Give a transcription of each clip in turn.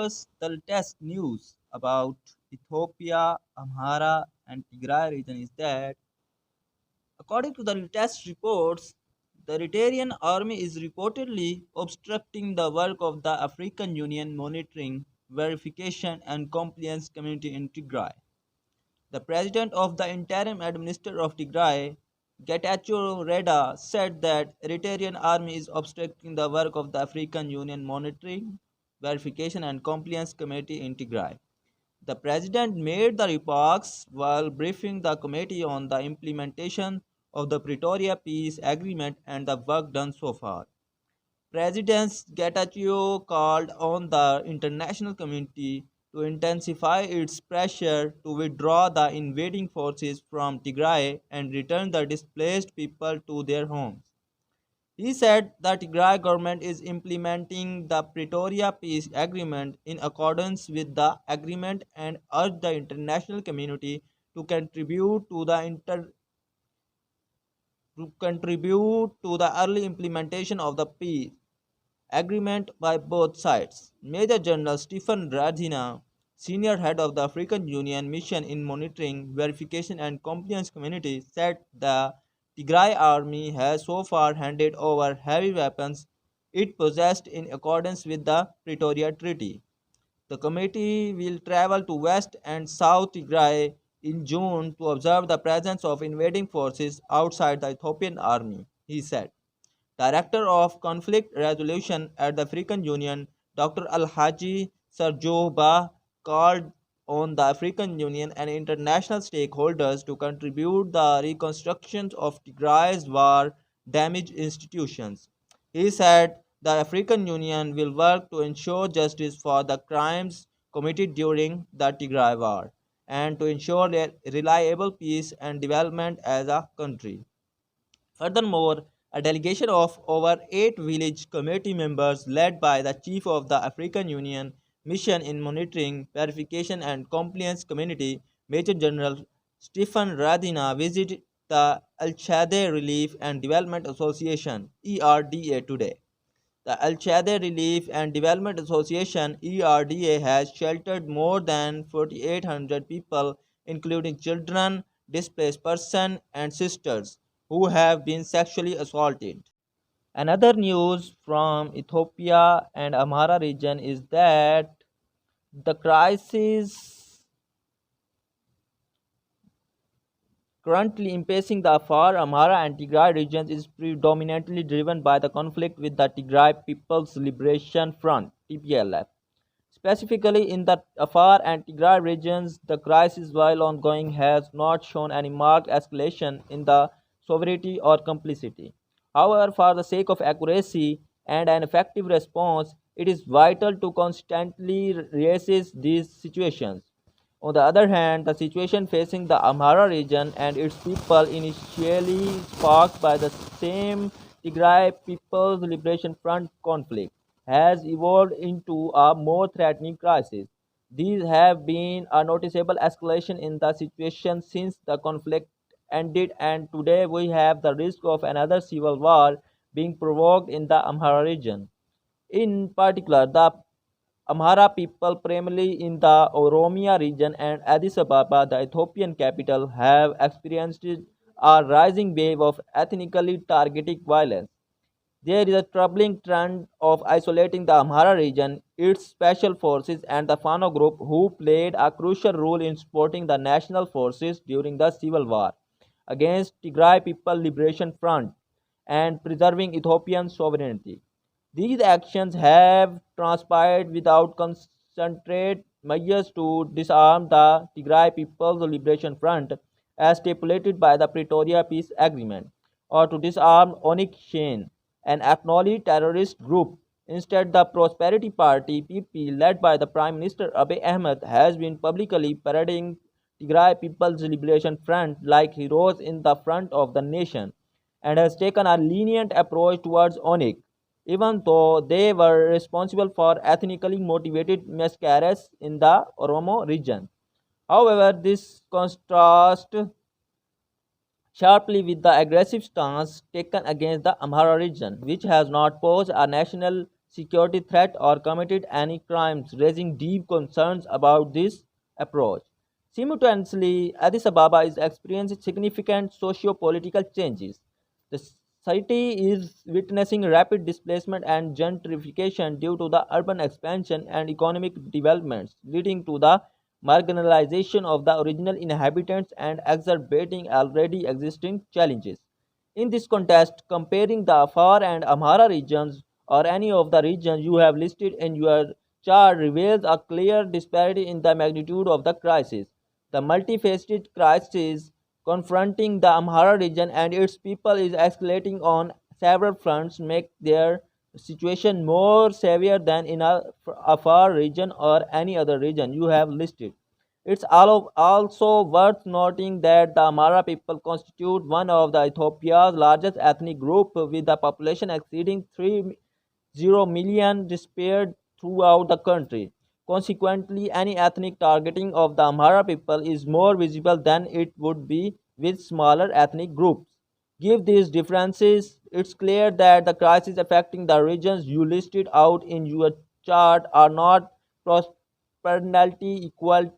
viewers, the latest news about Ethiopia, Amhara, and Tigray region is that, according to the latest reports, the Ereatrian army is reportedly obstructing the work of the African Union Monitoring, Verification, and Compliance Community in Tigray. The president of the interim administrator of Tigraye, Getachew Reda, said that Eritrean army is obstructing the work of the African Union Monitoring, Verification and Compliance Committee in Tigray. The president made the remarks while briefing the committee on the implementation of the Pretoria Peace Agreement and the work done so far. President Getachew called on the international community to intensify its pressure to withdraw the invading forces from Tigray and return the displaced people to their homes. He said the Tigray government is implementing the Pretoria Peace Agreement in accordance with the agreement and urged the international community to contribute to the early implementation of the peace agreement by both sides. Major General Stephen Radhina, senior head of the African Union Mission in Monitoring, Verification and Compliance Community, said the Tigray army has so far handed over heavy weapons it possessed in accordance with the Pretoria Treaty. The committee will travel to West and South Tigray in June to observe the presence of invading forces outside the Ethiopian army, he said. Director of Conflict Resolution at the African Union, Dr. Al-Haji Sarjo Bah, called on the African Union and international stakeholders to contribute the reconstruction of Tigray's war-damaged institutions. He said the African Union will work to ensure justice for the crimes committed during the Tigray war and to ensure reliable peace and development as a country. Furthermore, a delegation of over 8 village committee members, led by the chief of the African Union Mission in Monitoring, Verification and Compliance Community, Major General Stephen Radina, visited the Al Chade Relief and Development Association (ERDA) today. The Al Chade Relief and Development Association (ERDA) has sheltered more than 4,800 people, including children, displaced persons, and sisters who have been sexually assaulted. Another news from Ethiopia and Amhara region is that the crisis currently impacting the Afar, Amhara, and Tigray regions is predominantly driven by the conflict with the Tigray People's Liberation Front (TPLF). Specifically in the Afar and Tigray regions, the crisis, while ongoing, has not shown any marked escalation in the severity or complexity. However, for the sake of accuracy and an effective response, it is vital to constantly reassess these situations. On the other hand, the situation facing the Amhara region and its people, initially sparked by the same Tigray People's Liberation Front conflict, has evolved into a more threatening crisis. These have been a noticeable escalation in the situation since the conflict ended, and today we have the risk of another civil war being provoked in the Amhara region. In particular, the Amhara people, primarily in the Oromia region and Addis Ababa, the Ethiopian capital, have experienced a rising wave of ethnically targeted violence. There is a troubling trend of isolating the Amhara region, its special forces, and the Fano group, who played a crucial role in supporting the national forces during the civil war against Tigray People Liberation Front and preserving Ethiopian sovereignty. These actions have transpired without concentrate measures to disarm the Tigray People's Liberation Front as stipulated by the Pretoria Peace Agreement, or to disarm Onyx Shane, an acknowledged terrorist group. Instead, the Prosperity Party (PP), led by the Prime Minister Abiy Ahmed, has been publicly parading Tigray People's Liberation Front like heroes in the front of the nation, and has taken a lenient approach towards Onyx, even though they were responsible for ethnically motivated massacres in the Oromo region. However, this contrasts sharply with the aggressive stance taken against the Amhara region, which has not posed a national security threat or committed any crimes, raising deep concerns about this approach. Simultaneously, Addis Ababa is experiencing significant socio-political changes. The city is witnessing rapid displacement and gentrification due to the urban expansion and economic developments, leading to the marginalization of the original inhabitants and exacerbating already existing challenges. In this context, comparing the Afar and Amhara regions or any of the regions you have listed in your chart reveals a clear disparity in the magnitude of the crisis. The multifaceted crisis confronting the Amhara region and its people is escalating on several fronts, make their situation more severe than in a Afar region or any other region you have listed. It's also worth noting that the Amhara people constitute one of the Ethiopia's largest ethnic group with a population exceeding 3 million dispersed throughout the country. Consequently, any ethnic targeting of the Amhara people is more visible than it would be with smaller ethnic groups. Give these differences, it's clear that the crises affecting the regions you listed out in your chart prosperity equal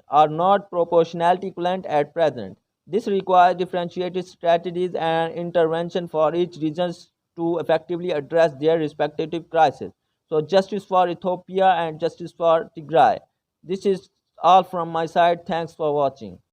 are not proportionality equivalent at present. This requires differentiated strategies and intervention for each region to effectively address their respective crises. So, justice for Ethiopia and justice for Tigray. This is all from my side. Thanks for watching.